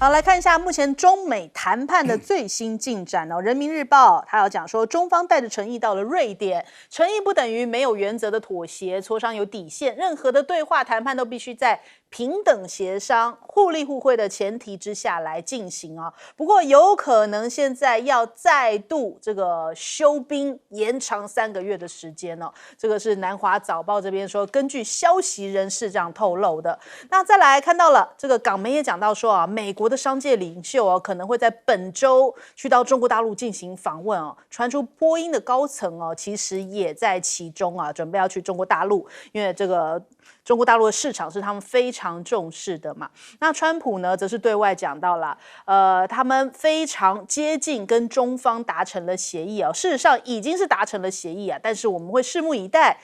好，来看一下目前中美谈判的最新进展哦。人民日报他有讲说，中方带着诚意到了瑞典，诚意不等于没有原则的妥协，磋商有底线，任何的对话谈判都必须在平等协商、互利互惠的前提之下来进行啊。不过有可能现在要再度这个休兵，延长3个月的时间哦。这个是南华早报这边说，根据消息人士这样透露的。那再来看到了这个港媒也讲到说啊，美国的商界领袖哦，可能会在本周去到中国大陆进行访问哦。传出波音的高层哦，其实也在其中啊，准备要去中国大陆，因为这个中国大陆的市场是他们非常重视的嘛。那川普呢，则是对外讲到了，他们非常接近跟中方达成了协议啊，事实上已经是达成了协议啊，但是我们会拭目以待。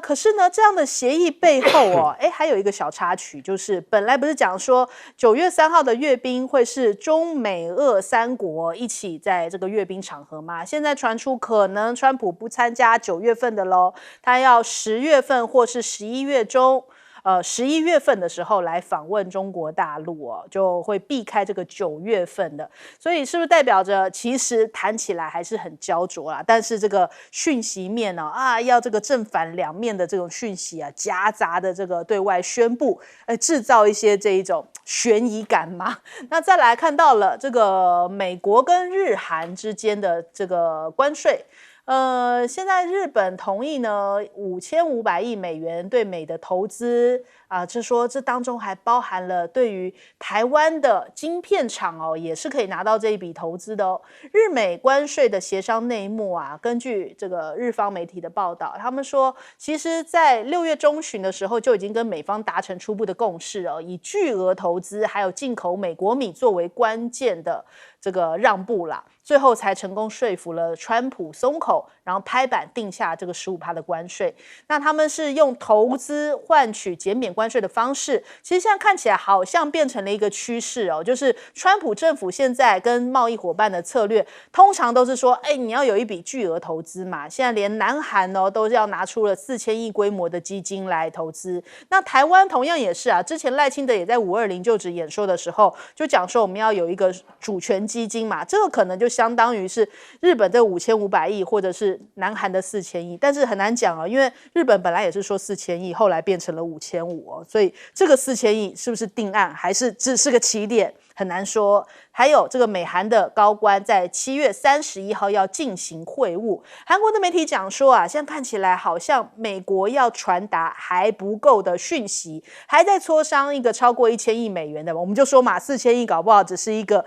可是呢，这样的协议背后哦，还有一个小插曲，就是本来不是讲说9月3号的阅兵会是中美俄3国一起在这个阅兵场合吗？现在传出可能川普不参加9月份的咯，他要10月份或是11月中。11月份的时候来访问中国大陆哦，就会避开这个9月份的，所以是不是代表着其实谈起来还是很焦灼啦？但是这个讯息面呢，要这个正反两面的这种讯息啊，夹杂的这个对外宣布，制造一些这一种悬疑感嘛。那再来看到了这个美国跟日韩之间的这个关税。现在日本同意呢5500亿美元对美的投资啊，就说这当中还包含了对于台湾的晶片厂哦，也是可以拿到这一笔投资的哦。日美关税的协商内幕啊，根据这个日方媒体的报道，他们说，其实在6月中旬的时候就已经跟美方达成初步的共识哦，以巨额投资还有进口美国米作为关键的这个让步啦，最后才成功说服了川普松口，然后拍板定下这个15%的关税。那他们是用投资换取减免关税的方式，其实现在看起来好像变成了一个趋势哦，就是川普政府现在跟贸易伙伴的策略，通常都是说，你要有一笔巨额投资嘛。现在连南韩哦都要拿出了4000亿规模的基金来投资。那台湾同样也是啊，之前赖清德也在520就职演说的时候就讲说，我们要有一个主权基金嘛，这个可能就相当于是日本这5500亿，或者是南韩的4000亿，但是很难讲哦，因为日本本来也是说4000亿，后来变成了5500哦，所以这个4000亿是不是定案，还是只是个起点，很难说。还有这个美韩的高官在7月31号要进行会晤，韩国的媒体讲说啊，现在看起来好像美国要传达还不够的讯息，还在磋商一个超过1000亿美元的，我们就说嘛，4000亿搞不好只是一个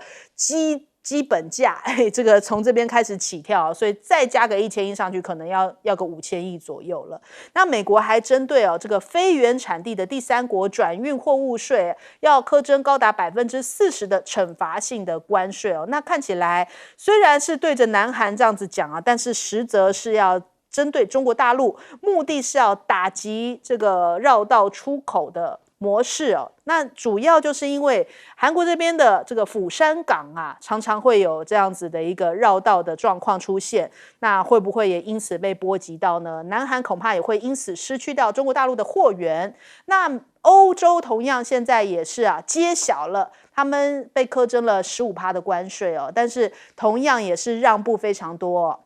基本价，这个从这边开始起跳，所以再加个1000亿上去，可能要个5000亿左右了。那美国还针对这个非原产地的第三国转运货物税，要课征高达40%的惩罚性的关税哦。那看起来虽然是对着南韩这样子讲啊，但是实则是要针对中国大陆，目的是要打击这个绕道出口的模式哦。那主要就是因为韩国这边的这个釜山港啊，常常会有这样子的一个绕道的状况出现，那会不会也因此被波及到呢？南韩恐怕也会因此失去到中国大陆的货源。那欧洲同样现在也是揭晓了他们被课征了15%的关税哦，但是同样也是让步非常多哦。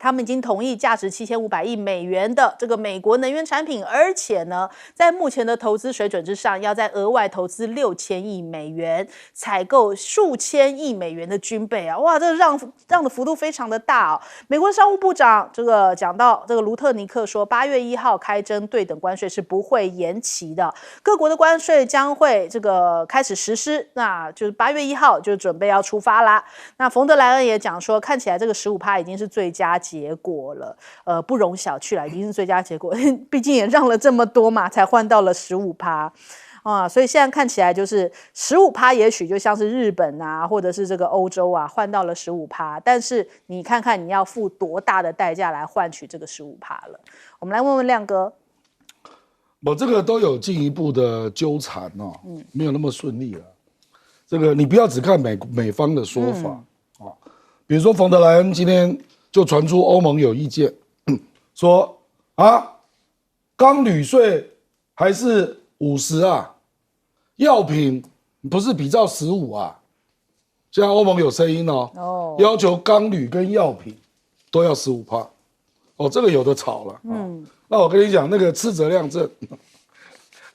他们已经同意价值7500亿美元的这个美国能源产品，而且呢，在目前的投资水准之上，要再额外投资6000亿美元，采购数千亿美元的军备啊！哇，这个让的幅度非常的大哦。美国商务部长这个讲到，这个卢特尼克说，8月1号开征对等关税是不会延期的，各国的关税将会这个开始实施，那就是8月1号就准备要出发啦。那冯德莱恩也讲说，看起来这个15%已经是最佳结果了，不容小觑了，已经是最佳结果，毕竟也让了这么多嘛，才换到了15%啊，所以现在看起来就是15%，也许就像是日本啊，或者是这个欧洲啊，换到了15%，但是你看看你要付多大的代价来换取这个15%了。我们来问问亮哥，我这个都有进一步的纠缠哦，没有那么顺利了。这个你不要只看美方的说法啊，比如说冯德莱恩今天就传出欧盟有意见，说钢铝税还是50啊，药品不是比照15啊，现在欧盟有声音哦，要求钢铝跟药品都要15%，哦，这个有的吵了，那我跟你讲，那个赤泽亮正，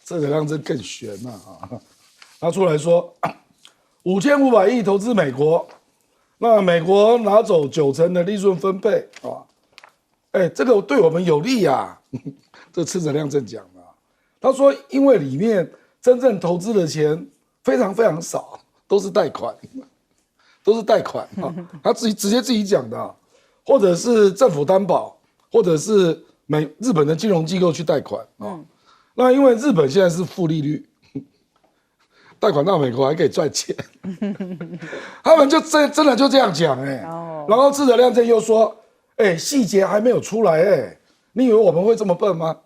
赤泽亮正更悬啊，他出来说5500亿投资美国，那美国拿走90%的利润分配啊，这个对我们有利啊，这赤泽亮正讲的，他说因为里面真正投资的钱非常非常少，都是贷款，啊，他直接自己讲的，或者是政府担保，或者是日本的金融机构去贷款啊。那因为日本现在是负利率，贷款到美国还可以赚钱，他们就真的就这样讲然后赤泽亮正又说，细节还没有出来你以为我们会这么笨吗？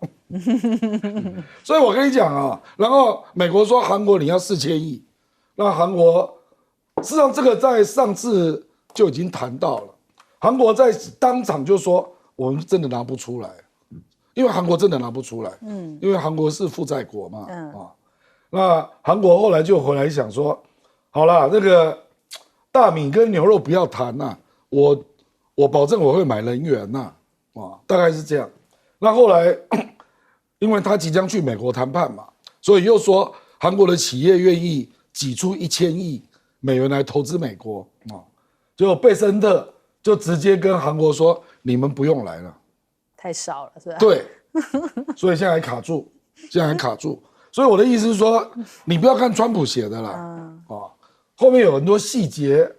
所以我跟你讲啊，然后美国说韩国你要4000亿，那韩国事实上这个在上次就已经谈到了，韩国在当场就说我们真的拿不出来，因为韩国真的拿不出来，因为韩国是负债国嘛，那韩国后来就回来想说，好啦，那个大米跟牛肉不要谈呐，我保证我会买能源呐，大概是这样。那后来，因为他即将去美国谈判嘛，所以又说韩国的企业愿意挤出1000亿美元来投资美国结果贝森特就直接跟韩国说，你们不用来了，太少了，是吧？对，所以现在还卡住，所以我的意思是说，你不要看川普写的啦，后面有很多细节。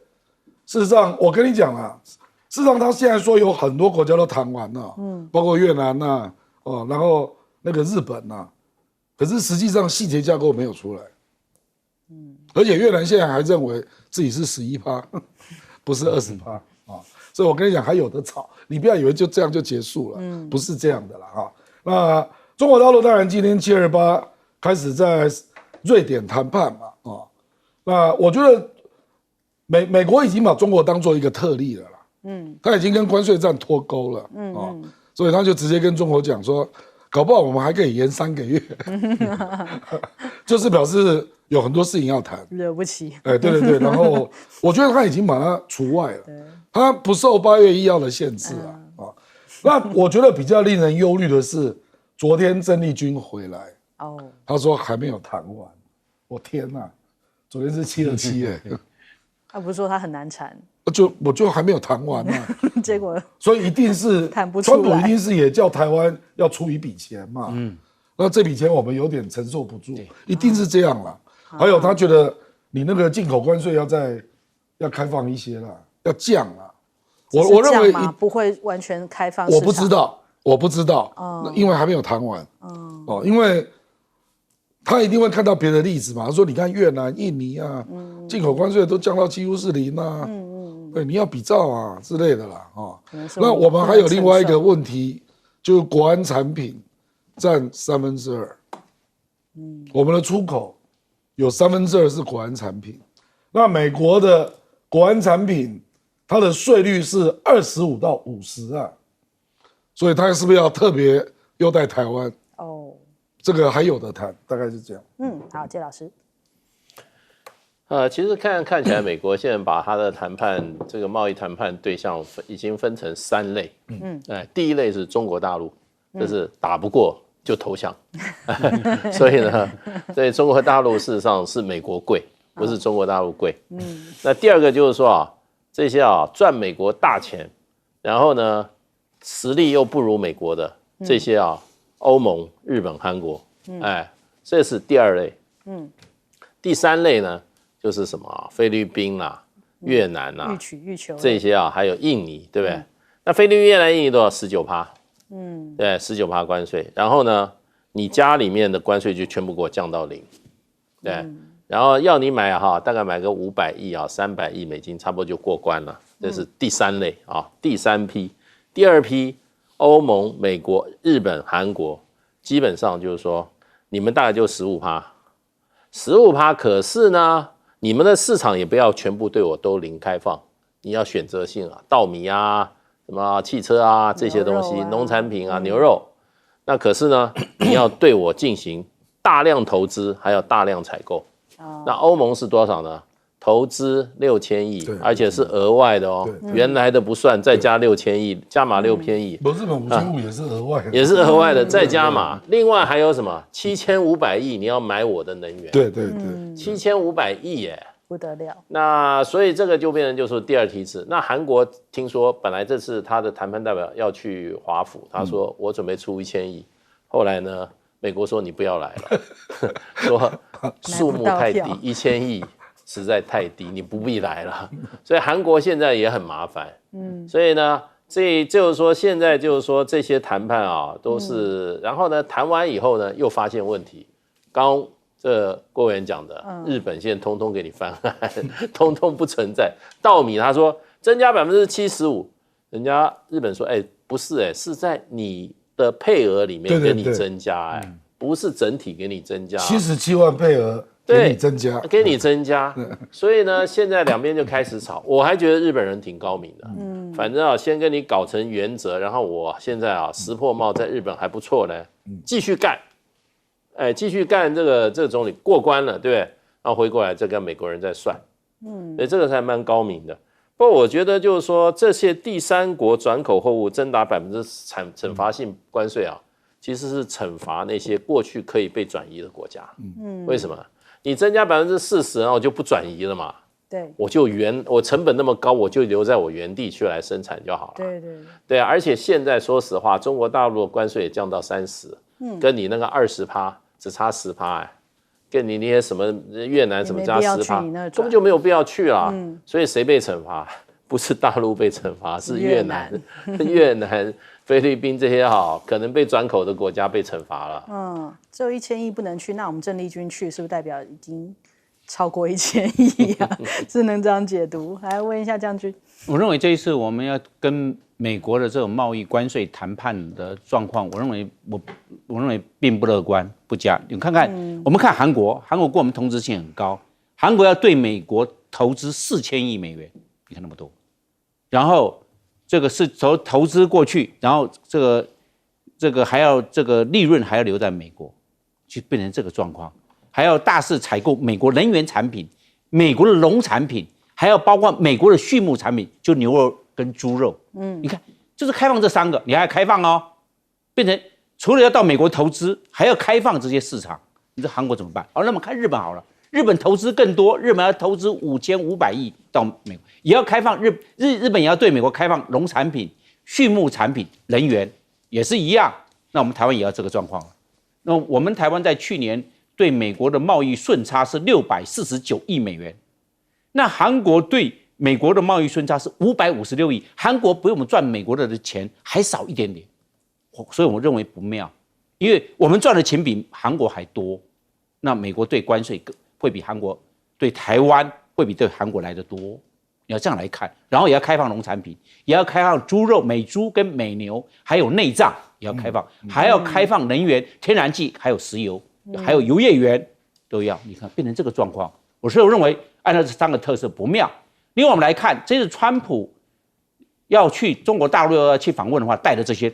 事实上，我跟你讲啊，事实上他现在说有很多国家都谈完了，包括越南呐，然后那个日本呐，可是实际上细节架构没有出来，而且越南现在还认为自己是11%，不是20%所以我跟你讲还有得吵，你不要以为就这样就结束了，不是这样的啦那中国大陆当然今天728开始在瑞典谈判嘛那我觉得美国已经把中国当做一个特例了啦，他已经跟关税战脱钩了，所以他就直接跟中国讲说，搞不好我们还可以延3个月，就是表示有很多事情要谈，惹不起。对，然后我觉得他已经把它除外了，他不受8月1号的限制那我觉得比较令人忧虑的是，昨天郑丽君回来，他说还没有谈完，我天哪，昨天是727他不是说他很难缠，我就还没有谈完嘛，结果所以一定是谈不出来，川普一定是也叫台湾要出一笔钱嘛，那这笔钱我们有点承受不住，一定是这样啦。还有他觉得你那个进口关税要开放一些啦，要降啦。我认为不会完全开放，我不知道，因为还没有谈完，因为他一定会看到别的例子嘛。他说：“你看越南、印尼啊，进口关税都降到几乎是0啊，对，你要比照啊之类的啦。”那我们还有另外一个问题，就是国安产品占2/3，我们的出口有2/3是国安产品。那美国的国安产品，它的税率是25到50啊，所以它是不是要特别优待台湾？这个还有的谈，大概是这样。好，谢老师。其实看起来，美国现在把它的谈判这个贸易谈判对象已经分成3类。第一类是中国大陆，就是打不过就投降。所以呢，对中国大陆事实上是美国贵，不是中国大陆贵。那第二个就是说这些赚美国大钱，然后呢实力又不如美国的这些欧盟、日本、韩国，这是第2类。第3类呢，就是什么菲律宾啦、越南啦，欲求这些还有印尼，对不对？那菲律宾、越南、印尼都要19%，对，19%关税。然后呢，你家里面的关税就全部给我降到0，对。然后要你买大概买个500亿300亿美金，差不多就过关了。这是第3类第3批。第2批。欧盟、美国、日本、韩国，基本上就是说，你们大概就15%，可是呢，你们的市场也不要全部对我都0开放，你要选择性稻米什么汽车这些东西，农产品牛肉，那可是呢，你要对我进行大量投资，还要大量采购，那欧盟是多少呢？投资6000亿，而且是额外的哦，原来的不算，再加6000亿，加码6000亿。日本5500也是额外的，也是额外的，再加码。另外还有什么？7500亿你要买我的能源。对，7500亿耶，不得了。那所以这个就变成就是第二梯次。那韩国听说本来这次他的谈判代表要去华府，他说我准备出1000亿，后来呢，美国说你不要来了，说数目太低，1000亿。实在太低，你不必来了。所以韩国现在也很麻烦。所以呢，这就是说，现在就是说这些谈判啊，都是，然后呢，谈完以后呢，又发现问题。刚这郭委员讲的，日本现在通通给你翻案，通通不存在。稻米他说增加75%，人家日本说，不是，是在你的配额里面给你增加，不是整体给你增加。77万配额。给你增加，所以呢，现在两边就开始吵。我还觉得日本人挺高明的，反正先跟你搞成原则，然后我现在石破茂在日本还不错呢，继续干，继续干这个总理过关了，对不对？然后回过来再跟美国人再算，所以这个才蛮高明的。不过我觉得就是说，这些第三国转口货物增达惩罚性关税其实是惩罚那些过去可以被转移的国家。为什么？你增加40%，然后我就不转移了嘛？对，我成本那么高，我就留在我原地去来生产就好了。对啊，而且现在说实话，中国大陆的关税也降到30%，跟你那个20%只差10%，跟你那些什么越南什么加10%，根本就没有必要去啦。所以谁被惩罚？不是大陆被惩罚，是越南、菲律宾这些可能被转口的国家被惩罚了。只有1000亿不能去，那我们郑丽君去，是不是代表已经超过1000亿啊？只能这样解读。来问一下将军，我认为这一次我们要跟美国的这种贸易关税谈判的状况，我认为并不乐观，不佳。你看看，我们看韩国跟我们同质性很高，韩国要对美国投资4000亿美元，你看那么多，然后这个是投资过去，然后这个还要这个利润还要留在美国，就变成这个状况，还要大肆采购美国能源产品、美国的农产品，还要包括美国的畜牧产品，就牛肉跟猪肉。你看，就是开放这3个，你还要开放哦，变成除了要到美国投资，还要开放这些市场，你说韩国怎么办？那么看日本好了。日本投资更多，日本要投资5500亿到美国，也要开放日本也要对美国开放农产品、畜牧产品、能源也是一样。那我们台湾也要这个状况了。那我们台湾在去年对美国的贸易顺差是649亿美元，那韩国对美国的贸易顺差是556亿，韩国比我们赚美国的钱还少一点点，所以我认为不妙，因为我们赚的钱比韩国还多，那美国对关税会比韩国对台湾会比对韩国来得多，你要这样来看，然后也要开放农产品，也要开放猪肉、美猪跟美牛，还有内脏也要开放，还要开放能源、天然气，还有石油，还有油业园都要。你看变成这个状况，我认为按照这3个特色不妙。另外我们来看，这次川普要去中国大陆要去访问的话，带的这些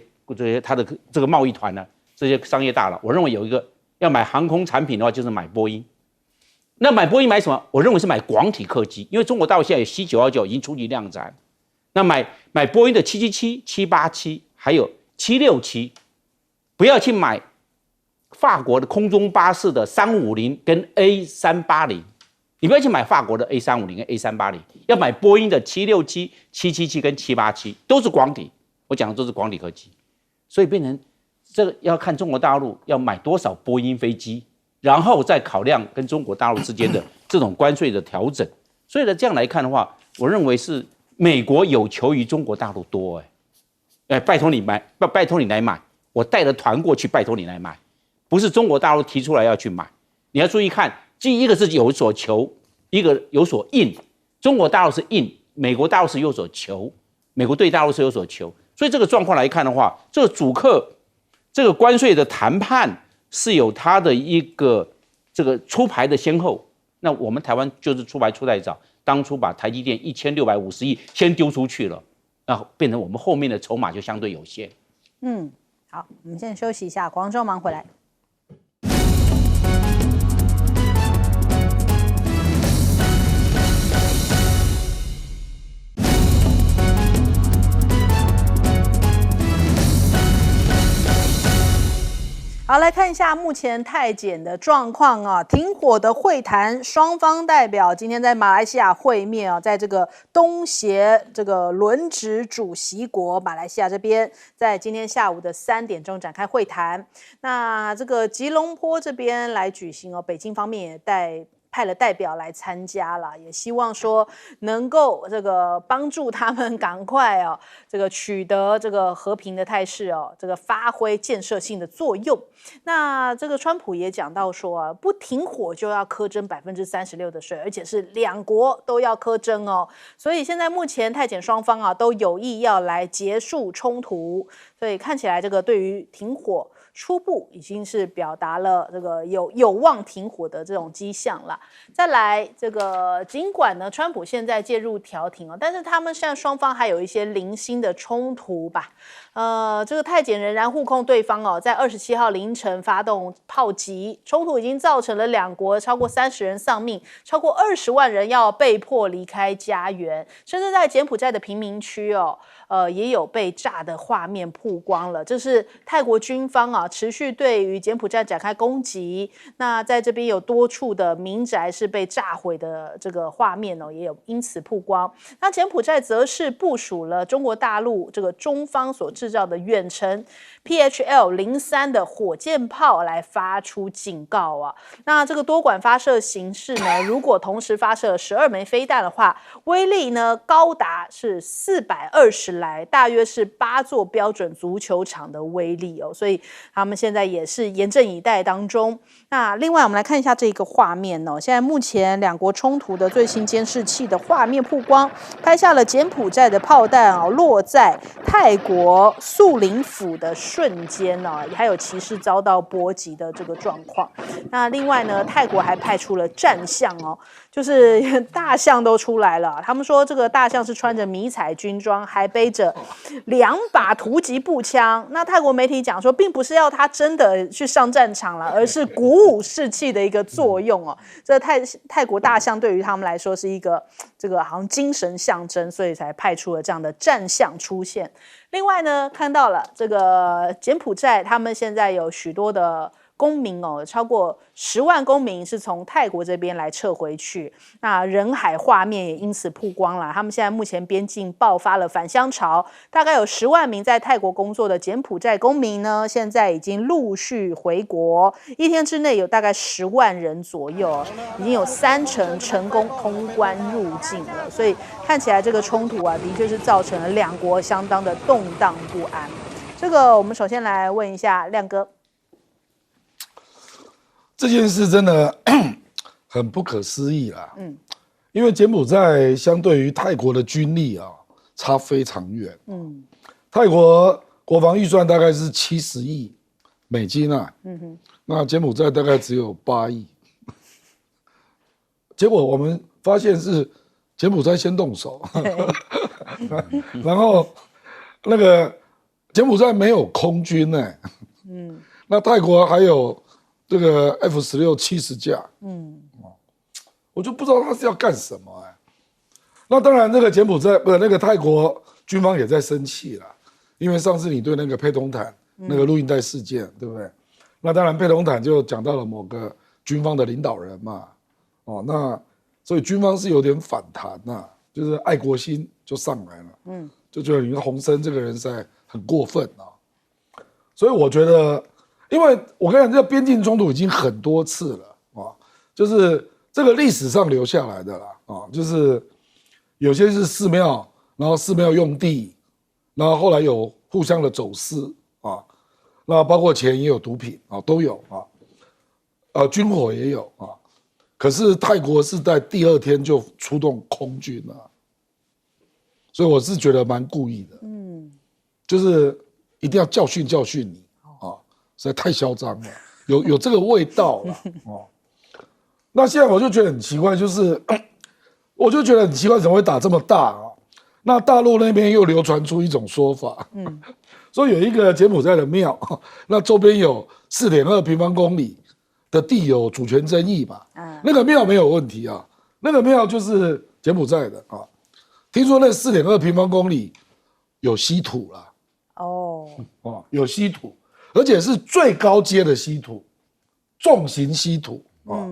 他的这个贸易团呢，这些商业大佬，我认为有一个要买航空产品的话，就是买波音。那买波音买什么？我认为是买广体客机，因为中国大陆现在有C919已经初级量产。那买波音的777、787，还有767，不要去买法国的空中巴士的350跟 A380，你不要去买法国的 A350 跟 A380，要买波音的767、777跟787，都是广体。我讲的都是广体客机，所以变成这个要看中国大陆要买多少波音飞机。然后再考量跟中国大陆之间的这种关税的调整，所以呢，这样来看的话，我认为是美国有求于中国大陆多，拜托你买，拜托你来买，我带着团过去，拜托你来买，不是中国大陆提出来要去买。你要注意看，一个是有所求，一个有所应。中国大陆是应，美国大陆是有所求，美国对大陆是有所求。所以这个状况来看的话，这个主客这个关税的谈判是有它的一个这个出牌的先后。那我们台湾就是出牌出太早，当初把台积电1650亿先丢出去了，那变成我们后面的筹码就相对有限。好，我们先休息一下，广州忙回来。好，来看一下目前泰检的状况啊，停火的会谈，双方代表今天在马来西亚会面啊，在这个东协这个轮值主席国马来西亚这边，在今天下午的3点钟展开会谈。那这个吉隆坡这边来举行哦，北京方面也派了代表来参加了，也希望说能够这个帮助他们赶快哦，这个取得这个和平的态势哦，这个发挥建设性的作用。那这个川普也讲到说啊，不停火就要苛征36%的税，而且是2国都要苛征哦。所以现在目前泰检双方啊都有意要来结束冲突，所以看起来这个对于停火初步已经是表达了这个有望停火的这种迹象了。再来，这个尽管呢，川普现在介入调停哦，但是他们现在双方还有一些零星的冲突吧。这个泰检仍然互控对方哦，在27号凌晨发动炮击，冲突已经造成了2国超过30人丧命，超过20万人要被迫离开家园，甚至在柬埔寨的贫民区哦，也有被炸的画面曝光了。这是泰国军方啊持续对于柬埔寨展开攻击，那在这边有多处的民宅是被炸毁的这个画面哦，也有因此曝光。那柬埔寨则是部署了中国大陆这个中方所制造的远程 PHL-03的火箭炮来发出警告啊。那这个多管发射形式呢，如果同时发射12枚飞弹的话，威力呢高达是420来，大约是8座标准足球场的威力哦。所以他们现在也是严阵以待当中。那另外我们来看一下这个画面哦，现在目前2国冲突的最新监视器的画面曝光，拍下了柬埔寨的炮弹哦落在泰国素林府的瞬间哦，还有骑士遭到波及的这个状况。那另外呢，泰国还派出了战象哦，就是大象都出来了。他们说这个大象是穿着迷彩军装，还背着2把突击步枪。那泰国媒体讲说，并不是要他真的去上战场了，而是鼓舞士气的一个作用哦。这泰国大象对于他们来说是一个这个好像精神象征，所以才派出了这样的战象出现。另外呢，看到了这个柬埔寨，他们现在有许多的公民哦，超过10万公民是从泰国这边来撤回去，那人海画面也因此曝光了。他们现在目前边境爆发了返乡潮，大概有10万名在泰国工作的柬埔寨公民呢，现在已经陆续回国，一天之内有大概10万人左右，已经有30%成功通关入境了。所以看起来这个冲突啊，的确是造成了2国相当的动荡不安。这个我们首先来问一下亮哥。这件事真的很不可思议啦，因为柬埔寨相对于泰国的军力啊差非常远，泰国国防预算大概是70亿美金啊，那柬埔寨大概只有8亿，结果我们发现是柬埔寨先动手，然后那个柬埔寨没有空军呢，那泰国还有这个 F-16 70架，我就不知道他是要干什么哎。那当然，那个柬埔寨那个泰国军方也在生气了，因为上次你对那个佩通坦那个录音带事件，对不对？那当然，佩通坦就讲到了某个军方的领导人嘛，那所以军方是有点反弹呐，就是爱国心就上来了，就觉得你洪森这个人实在很过分啊，所以我觉得。因为我跟你讲，这个边境冲突已经很多次了啊，就是这个历史上留下来的啦啊，就是有些是寺庙，然后寺庙用地，然后后来有互相的走私啊，那包括钱也有毒品啊，都有啊，军火也有啊，可是泰国是在第2天就出动空军了，所以我是觉得蛮故意的，就是一定要教训教训你。实在太嚣张了，有这个味道了哦。那现在我就觉得很奇怪，就是我就觉得很奇怪，怎么会打这么大啊？那大陆那边又流传出一种说法，说有一个柬埔寨的庙，那周边有4.2平方公里的地有主权争议嘛，那个庙没有问题啊，那个庙就是柬埔寨的啊。听说那4.2平方公里有稀土啦，有稀土。而且是最高阶的稀土，重型稀土啊。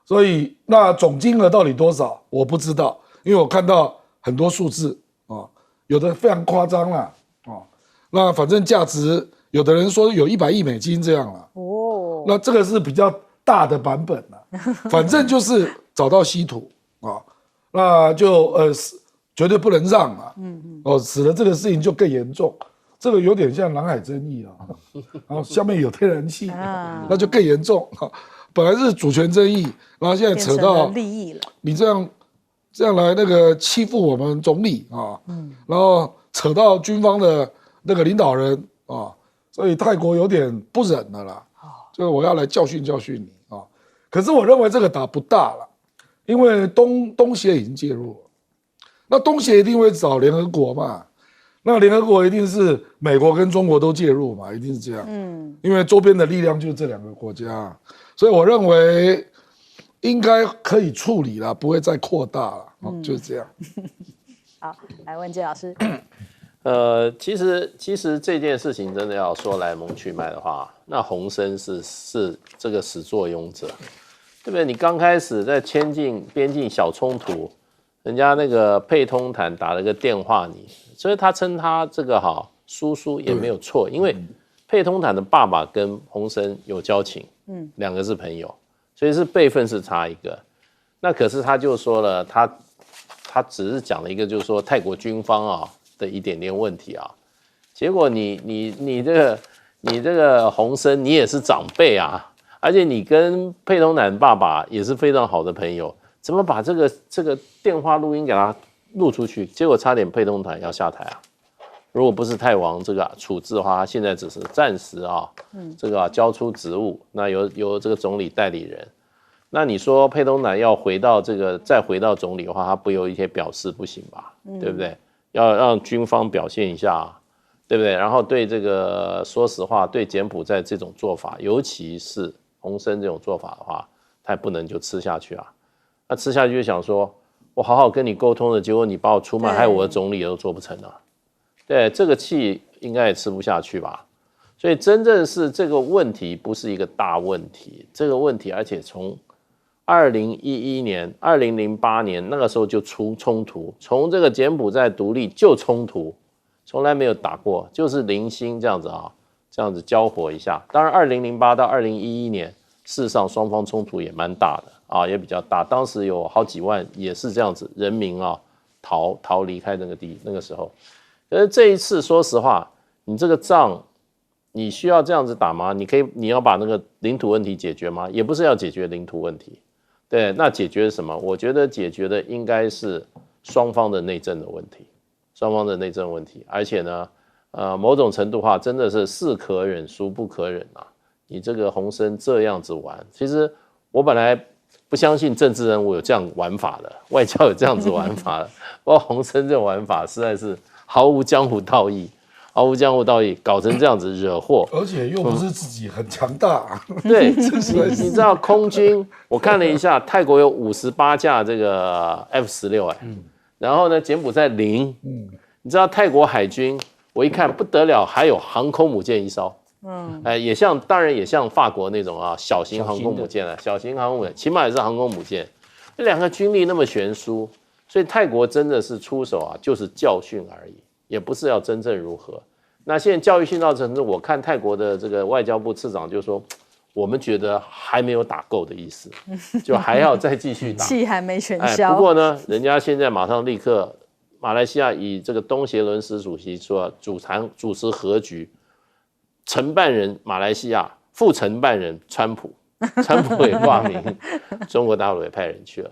所以那总金额到底多少我不知道，因为我看到很多数字啊，有的非常夸张啦啊。那反正价值，有的人说有100亿美金这样啦。哦，那这个是比较大的版本啦。反正就是找到稀土啊，那就绝对不能让啊。使得这个事情就更严重。这个有点像南海争议啊，然后下面有天然气，那就更严重。本来是主权争议，然后现在扯到利益了。你这样来那个欺负我们总理啊，然后扯到军方的那个领导人啊，所以泰国有点不忍了啦。就是我要来教训你啊。可是我认为这个打不大了，因为东协已经介入了，那东协一定会找联合国嘛。那联合国一定是美国跟中国都介入嘛，一定是这样。因为周边的力量就是这2个国家，所以我认为应该可以处理了，不会再扩大了。就是这样。好，来问介老师。其实这件事情真的要说来龙去脉的话，那洪森是这个始作俑者，对不对？你刚开始在边境小冲突，人家那个佩通坦打了个电话你。所以他称他这个叔叔也没有错，因为佩通坦的爸爸跟洪森有交情，2个是朋友，所以是辈分是差一个。那可是他就说了，他只是讲了一个，就是说泰国军方的一点点问题啊。结果你这个洪森，你也是长辈啊，而且你跟佩通坦爸爸也是非常好的朋友，怎么把这个电话录音给他录出去，结果差点佩通坦要下台啊！如果不是泰王这个处置的话，他现在只是暂时这个交出职务，那由这个总理代理人。那你说佩通坦要再回到总理的话，他不有一些表示不行吧？对不对？要让军方表现一下，对不对？然后对这个说实话，对柬埔寨这种做法，尤其是洪森这种做法的话，他也不能就吃下去啊。那吃下去就想说，我好好跟你沟通的，结果你把我出卖，害我的总理都做不成了。对，这个气应该也吃不下去吧。所以真正是这个问题不是一个大问题，这个问题而且从2011年、2008年那个时候就出冲突，从这个柬埔寨独立就冲突，从来没有打过，就是零星这样子这样子交火一下。当然2008到2011年，事实上双方冲突也蛮大的也比较大，当时有好几万也是这样子人民逃离开那个时候。可是这一次说实话，你这个仗你需要这样子打吗？你要把那个领土问题解决吗？也不是要解决领土问题，对，那解决什么？我觉得解决的应该是双方的内政的问题，而且呢，某种程度的话，真的是是可忍孰不可忍啊！你这个洪森这样子玩，其实我本来不相信政治人物有这样玩法的，外交有这样子玩法的，不过洪森这种玩法实在是毫无江湖道义，搞成这样子惹祸，而且又不是自己很强大。对，你知道空军，我看了一下，泰国有58架这个 F-16，然后呢，柬埔寨0，你知道泰国海军，我一看不得了，还有航空母舰1艘，当然也像法国那种小型航空母舰了，小型航空母舰，起码也是航空母舰，这2个军力那么悬殊。所以泰国真的是出手就是教训而已，也不是要真正如何。那现在教育训到程度，我看泰国的这个外交部次长就说，我们觉得还没有打够的意思，就还要再继续打，气还没全消。不过呢，人家现在马上立刻，马来西亚以这个东协轮值主席说主持和局，承办人马来西亚，副承办人川普也挂名，中国大陆也派人去了，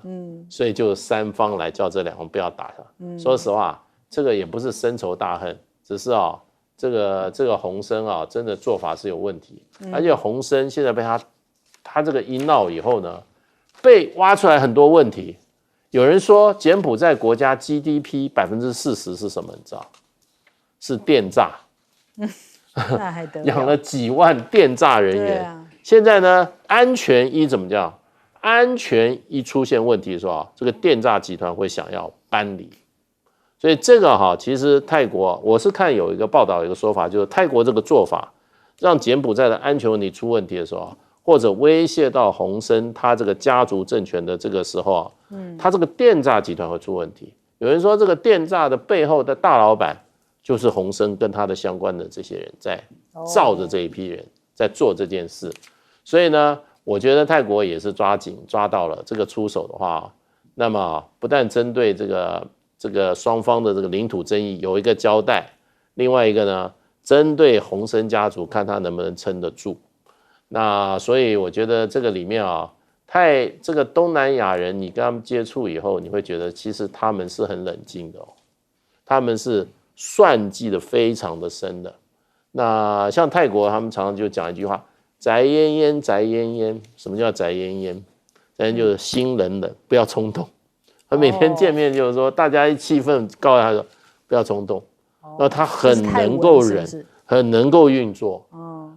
所以就3方来叫这2方不要打了。说实话，这个也不是深仇大恨，只是这个洪森真的做法是有问题，而且洪森现在被他这个一闹以后呢，被挖出来很多问题。有人说柬埔寨国家 GDP 40%是什么？你知道？是电诈，那还得了养了几万电诈人员。现在呢，安全一怎么讲？安全一出现问题的时候这个电诈集团会想要搬离。所以这个其实泰国我是看有一个报道，有一个说法，就是泰国这个做法让柬埔寨的安全问题出问题的时候啊，或者威胁到洪森他这个家族政权的这个时候啊，他这个电诈集团会出问题。有人说这个电诈的背后的大老板就是洪森跟他的相关的这些人在罩着这一批人在做这件事，所以呢，我觉得泰国也是抓紧抓到了这个出手的话，那么不但针对这个双方的这个领土争议有一个交代，另外一个呢，针对洪森家族看他能不能撑得住。那所以我觉得这个里面啊，这个东南亚人，你跟他们接触以后，你会觉得其实他们是很冷静的哦，他们是算计的非常的深的。那像泰国，他们常常就讲一句话：宅烟烟，宅烟烟。什么叫宅烟烟？宅烟就是心冷冷，不要冲动。他每天见面就是说，大家一气氛，告诉他说不要冲动。那他很能够忍，很能够运作。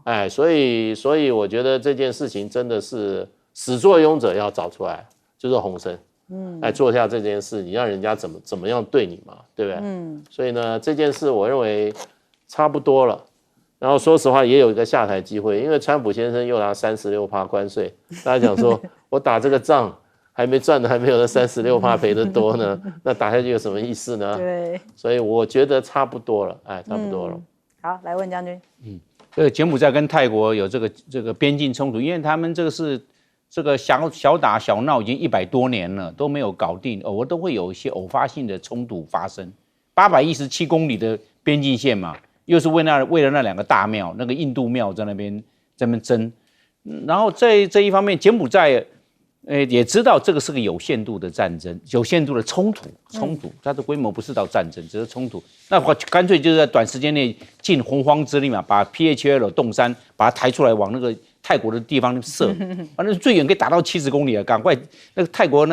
哎，所以我觉得这件事情真的是始作俑者要找出来，就是洪森。来做下这件事，你让人家怎么样对你嘛，对不对？所以呢，这件事我认为差不多了。然后说实话，也有一个下台机会，因为川普先生又拿36%关税，大家讲说我打这个仗还没赚的，还没有那36%赔得多呢，那打下去有什么意思呢？对，所以我觉得差不多了，哎，差不多了。好，来问将军。这个柬埔寨跟泰国有这个边境冲突，因为他们这个小打小闹已经100多年了，都没有搞定，偶尔都会有一些偶发性的冲突发生。817公里的边境线嘛，又是为了那2个大庙，那个印度庙在那边争。然后在这一方面，柬埔寨也知道这个是个有限度的战争，有限度的冲突，它的规模不是到战争，只是冲突。那干脆就是在短时间内尽洪荒之力嘛，把 PHL 洞山把它抬出来往那个泰国的地方射，反正最远可以打到70公里了，赶快那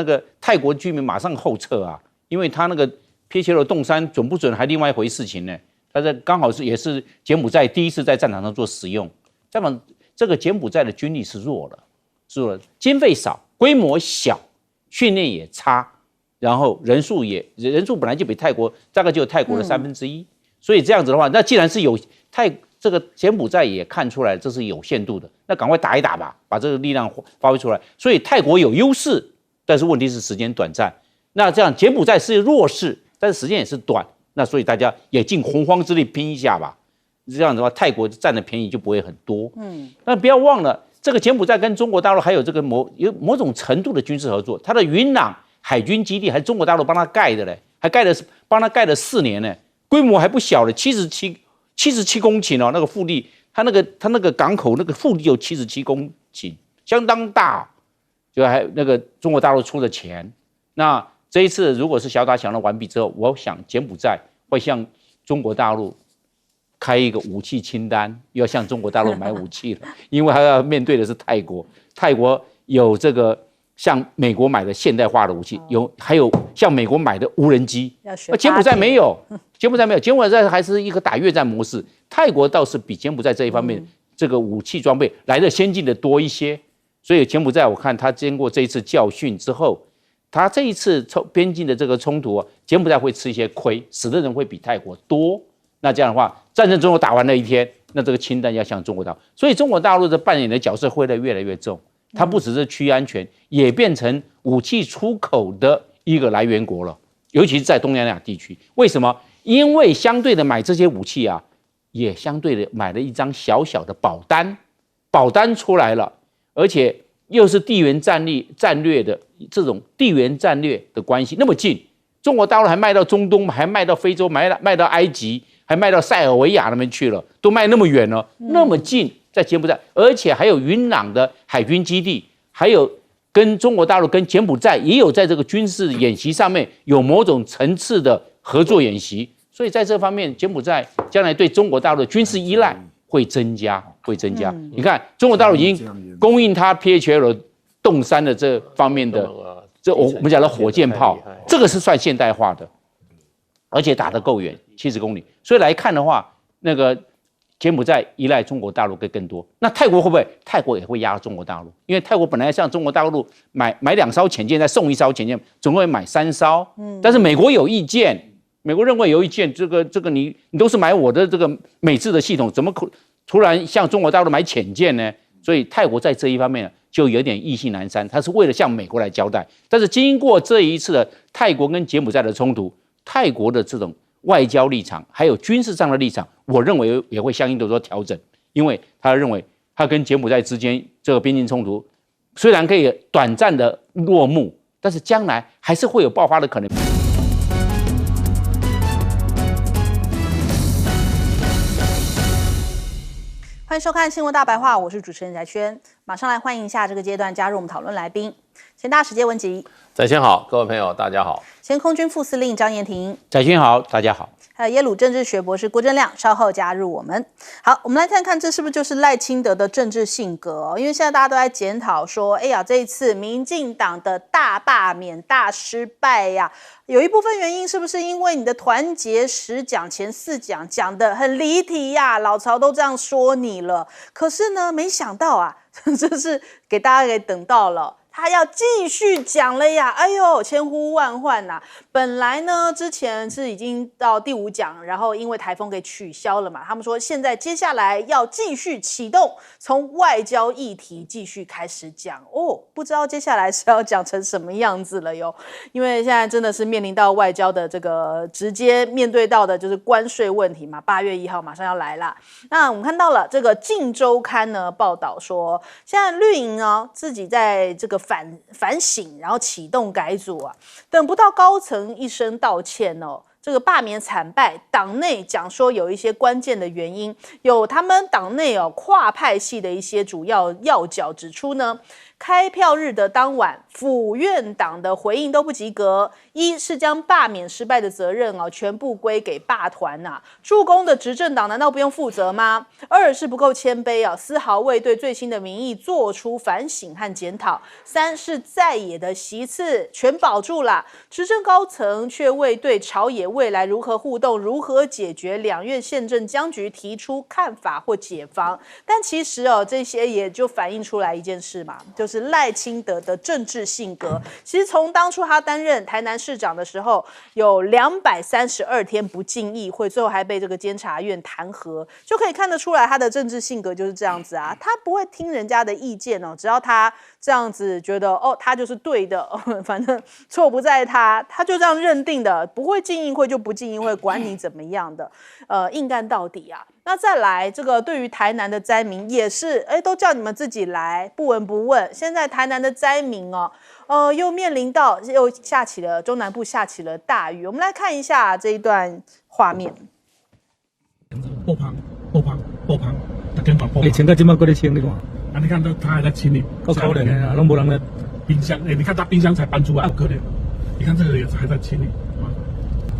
个泰国居民马上后撤啊，因为他那个 PHL 洞山准不准还另外一回事情呢。他这刚好也是柬埔寨第一次在战场上做使用，这个柬埔寨的军力是弱了，经费少，规模小，训练也差，然后人数本来就比泰国大概就有泰国的1/3，所以这样子的话，那既然是这个柬埔寨也看出来这是有限度的，那赶快打一打吧，把这个力量发挥出来。所以泰国有优势，但是问题是时间短暂。那这样柬埔寨是弱势，但是时间也是短，那所以大家也尽洪荒之力拼一下吧。这样的话，泰国占的便宜就不会很多。但不要忘了，这个柬埔寨跟中国大陆还有这个有某种程度的军事合作。它的云朗海军基地还是中国大陆帮他盖的嘞，帮他盖了4年呢，规模还不小了，77公顷哦，那个腹地，它那个港口那个腹地有77公顷，相当大，就还那个中国大陆出的钱。那这一次如果是小打小闹完毕之后，我想柬埔寨会向中国大陆开一个武器清单，又要向中国大陆买武器了，因为还要面对的是泰国，泰国有这个向美国买的现代化的武器，还有向美国买的无人机，柬埔寨没有，柬埔寨还是一个打越战模式，泰国倒是比柬埔寨这一方面这个武器装备来的先进的多一些，所以柬埔寨我看他经过这一次教训之后，他这一次边境的这个冲突，柬埔寨会吃一些亏，死的人会比泰国多。那这样的话，战争中国打完了一天，那这个清单要向中国大陆，所以中国大陆的扮演的角色会越来越重。它不只是区域安全，也变成武器出口的一个来源国了，尤其是在东南亚地区。为什么？因为相对的买这些武器啊，也相对的买了一张小小的保单出来了，而且又是地缘战略的这种地缘战略的关系那么近，中国大陆还卖到中东，还卖到非洲，卖到埃及，还卖到塞尔维亚那边去了，都卖那么远了，那么近。在柬埔寨，而且还有云朗的海军基地，还有跟中国大陆跟柬埔寨也有在这个军事演习上面有某种层次的合作演习，所以在这方面，柬埔寨将来对中国大陆的军事依赖会增加。你看，中国大陆已经供应它 PHL 洞山的这方面的，我们讲的火箭炮，这个是算现代化的，而且打得够远，70公里。所以来看的话，那个柬埔寨依赖中国大陆更多，那泰国会不会？泰国也会压中国大陆，因为泰国本来向中国大陆买2艘潜舰，再送1艘潜舰，总共买3艘。但是美国有意见，美国认为有一件这个你都是买我的这个美制的系统，怎么突然向中国大陆买潜舰呢？所以泰国在这一方面就有点意兴阑珊，他是为了向美国来交代。但是经过这一次的泰国跟柬埔寨的冲突，泰国的这种外交立场还有军事上的立场，我认为也会相应的做调整，因为他认为他跟柬埔寨之间这个边境冲突虽然可以短暂的落幕，但是将来还是会有爆发的可能。欢迎收看《新闻大白话》，我是主持人翟轩，马上来欢迎一下这个阶段加入我们讨论来宾。先大使谢文吉，翟先好，各位朋友大家好。前空军副司令张延廷，翟轩好，大家好。还有耶鲁政治学博士郭正亮，稍后加入我们。好，我们来看看这是不是就是赖清德的政治性格因为现在大家都在检讨说，哎呀，这一次民进党的大罢免大失败呀，有一部分原因是不是因为你的团结10讲前4讲讲得很离题呀？老曹都这样说你了，可是呢，没想到啊，这是给大家给等到了。他要继续讲了呀！哎呦，千呼万唤呐！本来呢，之前是已经到第5讲，然后因为台风给取消了嘛。他们说现在接下来要继续启动，从外交议题继续开始讲哦。不知道接下来是要讲成什么样子了哟？因为现在真的是面临到外交的这个直接面对到的就是关税问题嘛。8月1号马上要来啦。那我们看到了这个《镜周刊》呢报道说，现在绿营呢自己在这个反省，然后启动改组啊，等不到高层一声道歉哦。这个罢免惨败，党内讲说有一些关键的原因，有他们党内跨派系的一些主要要角指出呢，开票日的当晚，府院党的回应都不及格。一是将罢免失败的责任全部归给罢团助攻的执政党难道不用负责吗？二是不够谦卑丝毫未对最新的民意做出反省和检讨。三是在野的席次全保住了，执政高层却未对朝野未来如何互动、如何解决两院宪政僵局提出看法或解方。但其实这些也就反映出来一件事嘛，就是赖清德的政治性格。其实从当初他担任台南市长的时候，有232天不进议会，最后还被这个监察院弹劾，就可以看得出来他的政治性格就是这样子啊，他不会听人家的意见只要他这样子觉得他就是对的反正错不在他，他就这样认定的，不会进议会就不进议会，管你怎么样的，硬干到底啊。那再来这个对于台南的灾民也是，都叫你们自己来，不闻不问。现在台南的灾民又面临到又中南部下起了大雨。我们来看一下这一段画面。爆棚，大家爆棚。清到今晚过来清，你看。啊，你看到他还在清理，够可怜啊，拢无人的冰箱。你看他冰箱才搬出来，好可怜。你看这个也还在清理。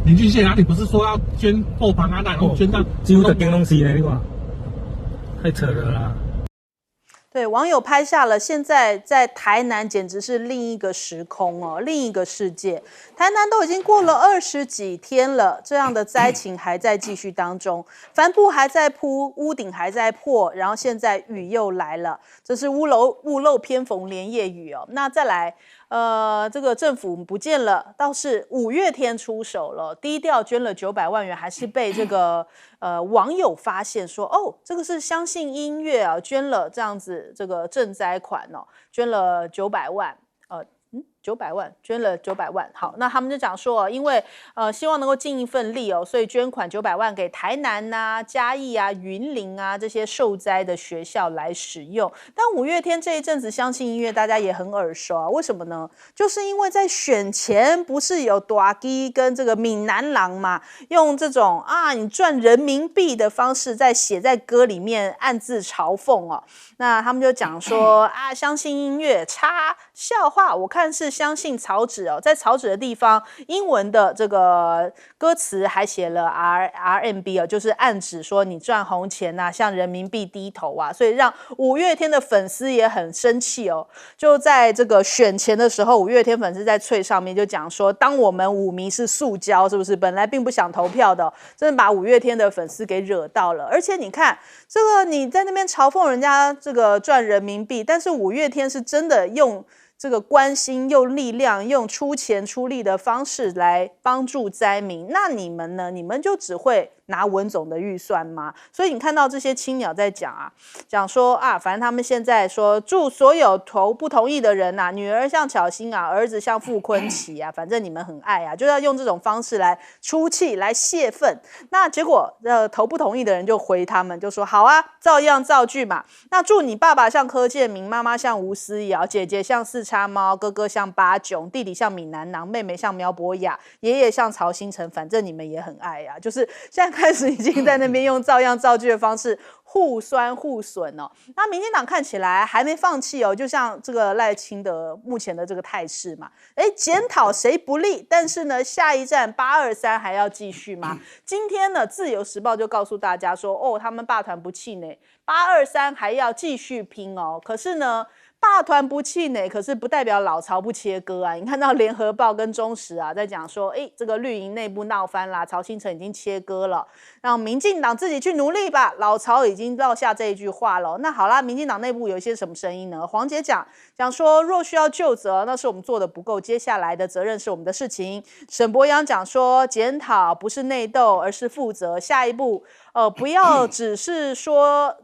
林俊宪啊，你不是说要捐爆棚啊？那然后捐到几乎的电东西呢？你看，太扯了啦。对，网友拍下了现在在台南简直是另一个时空另一个世界。台南都已经过了20几天了，这样的灾情还在继续当中，帆布还在铺，屋顶还在破，然后现在雨又来了，这是屋漏偏逢连夜雨那再来这个政府不见了，倒是5月天出手了，低调捐了900万元，还是被这个网友发现说这个是相信音乐捐了这样子这个赈灾款捐了900万900万捐了900万。好，那他们就讲说因为希望能够尽一份力所以捐款900万给台南嘉义云林这些受灾的学校来使用。但5月天这一阵子相信音乐大家也很耳熟为什么呢？就是因为在选前不是有大基跟这个闽南郎嘛，用这种你赚人民币的方式在写在歌里面暗自嘲讽那他们就讲说相信音乐插笑话，我看是相信草纸在草纸的地方，英文的这个歌词还写了 RMB 就是暗指说你赚红钱向人民币低头所以让5月天的粉丝也很生气就在这个选前的时候，5月天粉丝在脆上面就讲说，当我们舞迷是塑胶，是不是本来并不想投票的真的把5月天的粉丝给惹到了。而且你看这个你在那边嘲讽人家这个赚人民币，但是5月天是真的用这个关心、用力量、用出钱出力的方式来帮助灾民，那你们呢？你们就只会拿文总的预算吗？所以你看到这些青鸟在讲说啊，反正他们现在说祝所有不同意的人啊，女儿像巧芯啊，儿子像傅昆萁啊，反正你们很爱啊，就要用这种方式来出气、来泄愤。那结果投不同意的人就回他们，就说好啊，照样造句嘛。那祝你爸爸像柯建铭，妈妈像吴思瑶，姐姐像四叉猫，哥哥像八炯，弟弟像闽南囊，妹妹像苗博雅，爷爷像曹兴诚，反正你们也很爱呀。就是现在开始已经在那边用照样造句的方式互酸互损哦。那民进党看起来还没放弃哦，就像这个赖清德目前的这个态势嘛，检讨谁不利，但是呢，下一站823还要继续吗？今天呢，自由时报就告诉大家说，哦，他们罢团不气馁，823还要继续拼哦。可是呢，罢团不气馁，可是不代表老巢不切割啊！你看到联合报跟中时啊，在讲说，这个绿营内部闹翻啦，曹兴诚已经切割了，让民进党自己去努力吧。老巢已经落下这一句话了。那好啦，民进党内部有一些什么声音呢？黄捷讲说，若需要就责，那是我们做的不够，接下来的责任是我们的事情。沈伯洋讲说，检讨不是内斗，而是负责，下一步不要只是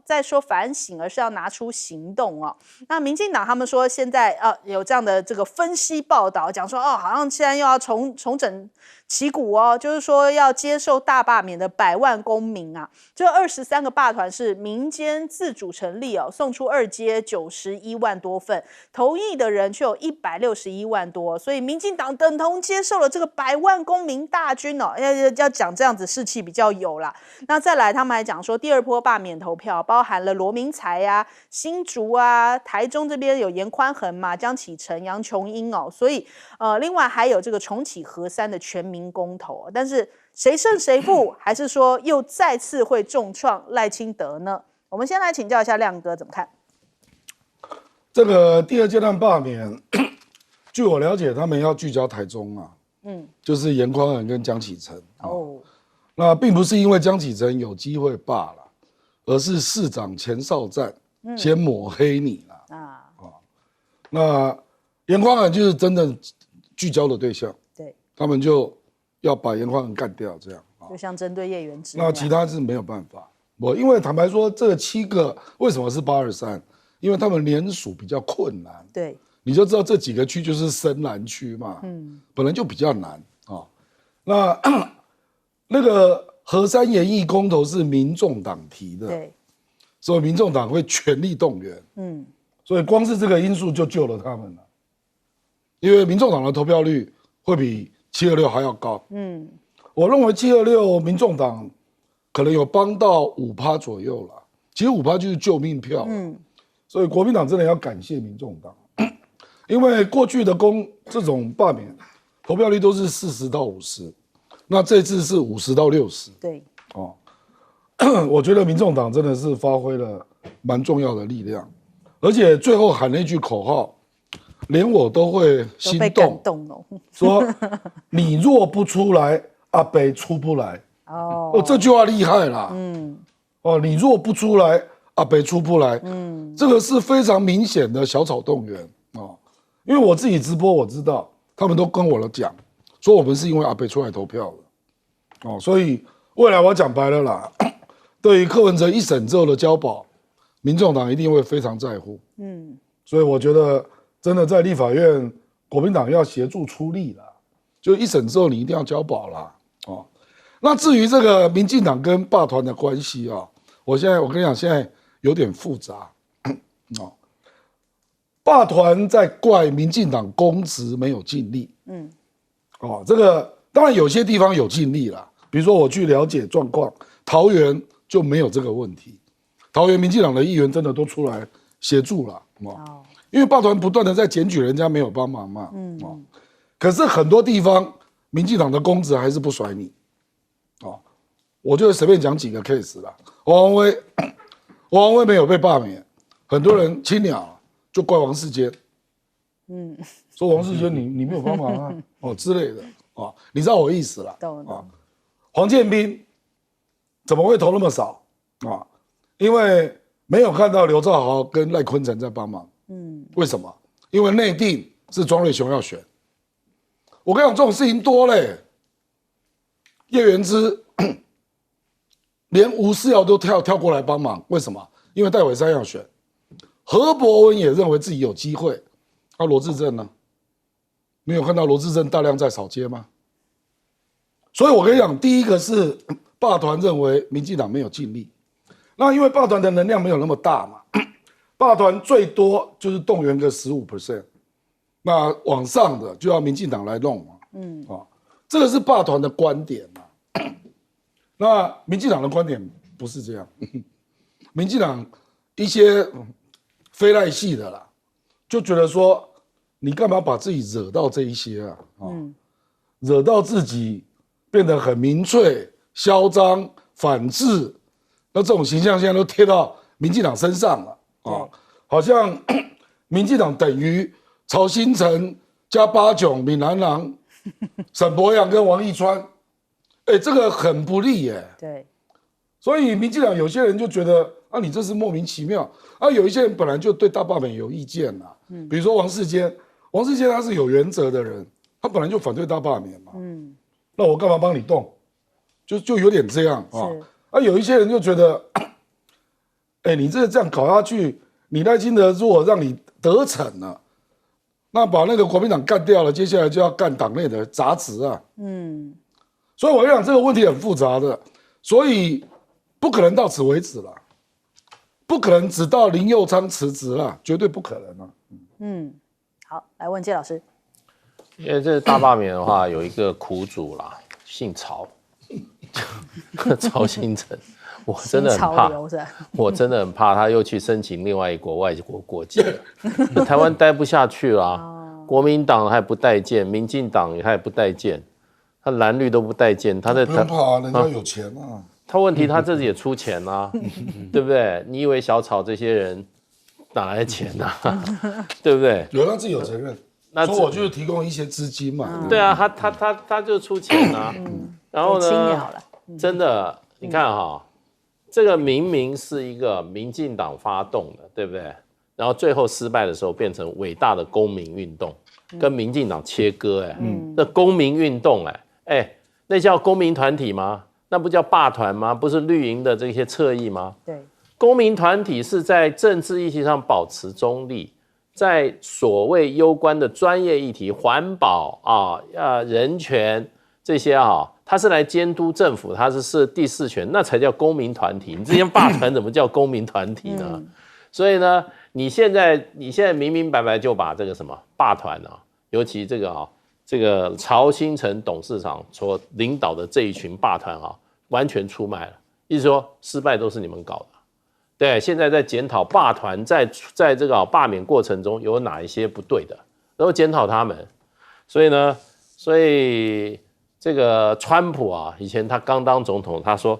在说反省，而是要拿出行动哦。那民进党他们说现在有这样的这个分析报道，讲说好像现在又要重整旗鼓哦，就是说要接受大罢免的100万公民啊，这23个罢团是民间自主成立哦，送出2阶91万多份，同意的人却有161万多，所以民进党等同接受了这个100万公民大军哦，要讲这样子士气比较有啦。那再来，他们还讲说第2波罢免投票包含了罗明才啊、新竹啊、台中这边有严宽恒嘛、江启臣、杨琼英哦，所以另外还有这个重启核3的全民公投，但是谁胜谁负，还是说又再次会重创赖清德呢？我们先来请教一下亮哥怎么看这个第2阶段罢免。据我了解，他们要聚焦台中啊，就是严宽恒跟江启臣哦。那并不是因为江启臣有机会罢了，而是市长前哨战先抹黑你了那严宽恒就是真的聚焦的对象，对，他们就要把严宽恒干掉，这样就像针对叶元之那其他是没有办法。因为坦白说，这7个为什么是823？因为他们联署比较困难，对，你就知道这几个区就是深蓝区嘛，本来就比较难那个核3研议公投是民众党提的，对，所以民众党会全力动员，所以光是这个因素就救了他们了，因为民众党的投票率会比726还要高，我认为726民众党可能有帮到5%左右了，其实5%就是救命票所以国民党真的要感谢民众党，因为过去的这种罢免投票率都是40到50。那这次是50到60，对，我觉得民众党真的是发挥了蛮重要的力量，而且最后喊那句口号，连我都会心动，感动哦，说你若不出来，阿北出不来。这句话厉害啦，你若不出来，阿北出不来，这个是非常明显的小草动员因为我自己直播，我知道他们都跟我讲。说我们是因为阿北出来投票了，所以未来我讲白了啦，对于柯文哲一审之后的交保，民众党一定会非常在乎，所以我觉得真的在立法院，国民党要协助出力啦，就一审之后你一定要交保啦，那至于这个民进党跟罢团的关系我跟你讲，现在有点复杂，罢团在怪民进党公职没有尽力，这个当然有些地方有尽力啦，比如说我去了解状况，桃园就没有这个问题，桃园民进党的议员真的都出来协助了，因为罢团不断的在检举人家没有帮忙嘛，可是很多地方民进党的公职还是不甩你，我就随便讲几个 case 啦，王威没有被罢免，很多人青鸟就怪王世坚。说王世坚你没有帮忙之类的你知道我意思了黄建斌怎么会投那么少因为没有看到刘兆豪跟赖坤城在帮忙为什么？因为内定是庄瑞雄要选。我跟你讲，这种事情多嘞。叶元之连吴思瑶都跳过来帮忙，为什么？因为戴伟山要选。何伯文也认为自己有机会。罗志正呢？没有看到罗志正大量在扫街吗？所以我跟你讲，第一个是霸团认为民进党没有尽力，那因为霸团的能量没有那么大嘛，霸团最多就是动员个15%，那往上的就要民进党来弄嘛，这个是霸团的观点嘛。那民进党的观点不是这样，民进党一些非赖系的啦，就觉得说你干嘛把自己惹到这一些啊？惹到自己变得很民粹、嚣张、反智，那这种形象现在都贴到民进党身上了啊，好像民进党等于曹兴诚加八炯、闽南郎、沈伯洋跟王义川，这个很不利耶。对，所以民进党有些人就觉得啊，你这是莫名其妙啊。有一些人本来就对大罢免有意见啦，比如说王世坚他是有原则的人，他本来就反对大罢免嘛，那我干嘛帮你动？就有点这样啊。有一些人就觉得，你这样搞下去，你赖清德如果让你得逞了，那把那个国民党干掉了，接下来就要干党内的杂质啊。所以我跟你讲，这个问题很复杂的，所以不可能到此为止了，不可能只到林右昌辞职了，绝对不可能啊。好，来问谢老师。因为这大罢免的话，有一个苦主啦，姓曹，曹兴诚，我真的很怕，我真的很怕他又去申请另外一国外国国籍了，台湾待不下去了，国民党还不待见，民进党他也不待见，他蓝绿都不待见，他在不用怕，人家有钱啊。他问题他自己也出钱啊，对不对？你以为小草这些人哪来的钱啊？对不对？有他自己有责任。那说我就是提供一些资金嘛。对啊，他就出钱啊。然后呢，真的，你看哈，这个明明是一个民进党发动的，对不对？然后最后失败的时候变成伟大的公民运动，跟民进党切割，那公民运动，那叫公民团体吗？那不叫霸团吗？不是绿营的这些侧翼吗？对，公民团体是在政治议题上保持中立。在所谓攸关的专业议题，环保人权这些他是来监督政府，他是设第四权，那才叫公民团体。你这些霸团怎么叫公民团体呢？所以呢，你现在明明白白就把这个什么霸团尤其这个曹兴诚董事长所领导的这一群霸团完全出卖了，意思说失败都是你们搞的。对，现在在检讨霸团在这个罢免过程中有哪一些不对的，然后检讨他们。所以这个川普以前他刚当总统，他说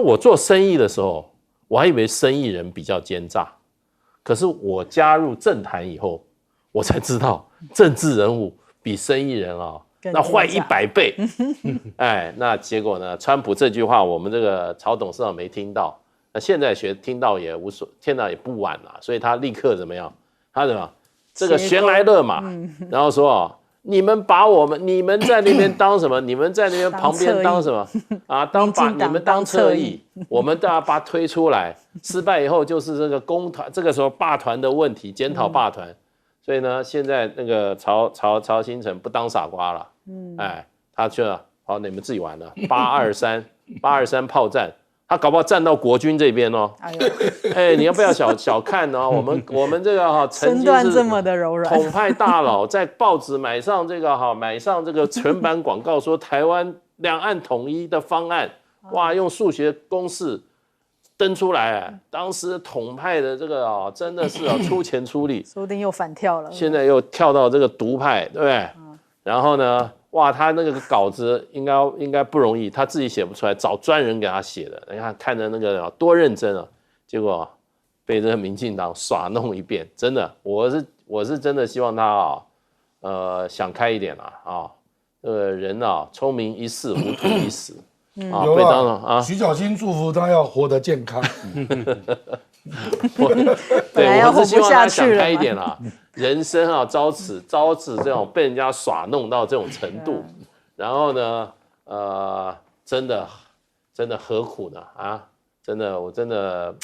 我做生意的时候，我还以为生意人比较奸诈，可是我加入政坛以后，我才知道政治人物比生意人那坏100倍。那结果呢？川普这句话，我们这个曹董事长没听到。那现在听到也听到也不晚了，所以他立刻怎么样？他怎么这个悬来勒马，然后说你们在那边当什么？你们在那边旁边当什么啊？你们当侧翼，我们都要把它推出来。失败以后就是这个公团，这个时候霸团的问题，检讨霸团。所以呢，现在那个曹兴诚不当傻瓜了，他去了，好，你们自己玩了823炮战。他搞不好站到国军这边哦，你要不要小看哦？我们这个曾经是这么的柔软，统派大佬在报纸买上这个全版广告，说台湾两岸统一的方案，哇，用数学公式登出来，当时统派的这个真的是出钱出力，说不定又反跳了，现在又跳到这个独派，对不对？然后呢？哇，他那个稿子应该不容易，他自己写不出来，找专人给他写的。你看着那个多认真啊，结果被这个民进党耍弄一遍。真的，我是真的希望他想开一点人聪明一世，糊涂一时。有了，徐小青祝福他要活得健康。本来要我是希望他想开一活不下去了嘛点啦。人生啊，遭此这种被人家耍弄到这种程度，然后呢，真的何苦呢？啊，我真的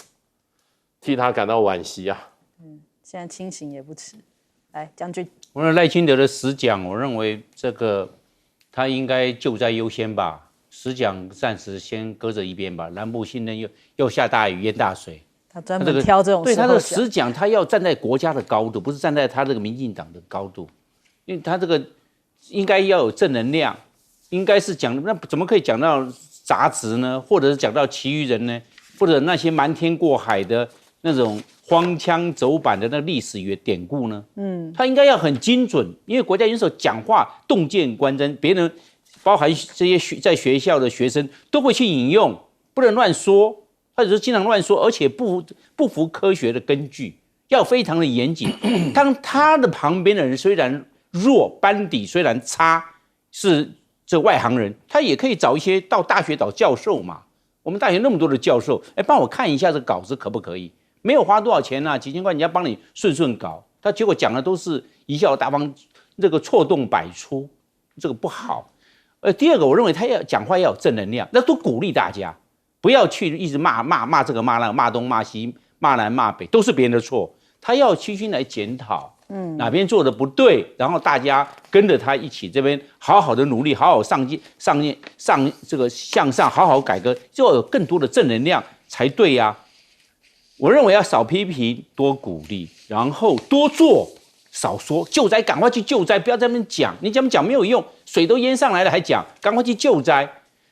替他感到惋惜啊。现在清醒也不迟。来，将军，我认为赖清德的死讲，我认为这个他应该救灾优先吧，死讲暂时先搁着一边吧。南部现在又下大雨淹大水，他专门挑这种时候对他的讲死讲，他要站在国家的高度，不是站在他这个民进党的高度，因为他这个应该要有正能量，应该是讲那怎么可以讲到杂质呢？或者是讲到其余人呢？或者那些瞒天过海的那种荒腔走板的那历史与典故呢？他应该要很精准，因为国家元首讲话洞见观真，别人包含这些在学校的学生都会去引用，不能乱说，或者是经常乱说，而且不符科学的根据，要非常的严谨。当他的旁边的人虽然弱，班底虽然差，是这外行人，他也可以找一些到大学找教授嘛。我们大学那么多的教授，帮我看一下这稿子可不可以？没有花多少钱啊，几千块，人家帮你顺稿，他结果讲的都是贻笑大方，这个错动百出，这个不好。第二个，我认为他要讲话要有正能量，那都鼓励大家，不要去一直骂这个骂那个，骂东骂西，骂南骂北，都是别人的错。他要虚心来检讨，哪边做的不对，然后大家跟着他一起这边好好的努力，好好上这个向上，好好改革，就要有更多的正能量才对呀。我认为要少批评，多鼓励，然后多做，少说。救灾赶快去救灾，不要在那边讲，你讲没有用，水都淹上来了还讲，赶快去救灾。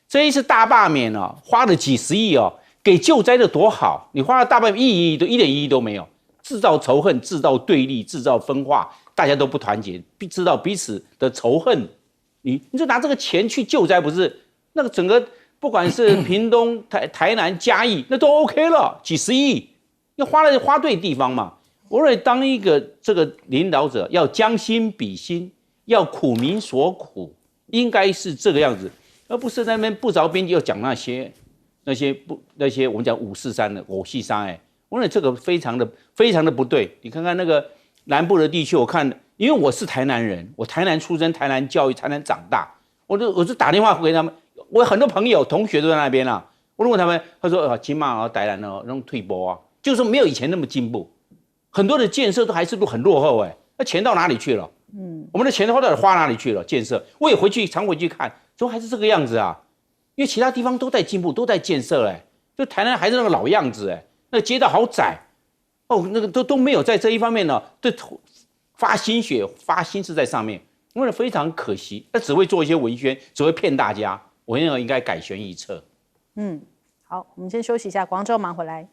这一次大罢免哦，花了几十亿哦，给救灾的多好，你花了大半一点意义都没有，制造仇恨，制造对立，制造分化，大家都不团结，制造彼此的仇恨。你就拿这个钱去救灾，不是那个整个不管是屏东、台南、嘉义，那都 OK 了，几十亿。要花对地方嘛。我认为当一个这个领导者要将心比心，要苦民所苦，应该是这个样子，而不是在那边不着边际又讲那些我们讲543的偶戏杀。我认为这个非常的不对。你看看那个南部的地区，我看，因为我是台南人，我台南出生，台南教育，台南长大，我就打电话给他们，我有很多朋友同学都在那边啊。我问他们，他说起码台南那种退步啊。就是没有以前那么进步，很多的建设都还是很落后那钱到哪里去了？我们的钱到底花哪里去了？建设我也常回去看，怎么还是这个样子啊？因为其他地方都在进步，都在建设就台南还是那个老样子那个街道好窄那个都没有在这一方面呢，对发心血发心思在上面，因为非常可惜，他只会做一些文宣，只会骗大家。我认为应该改弦易辙。好，我们先休息一下，广州马上回来。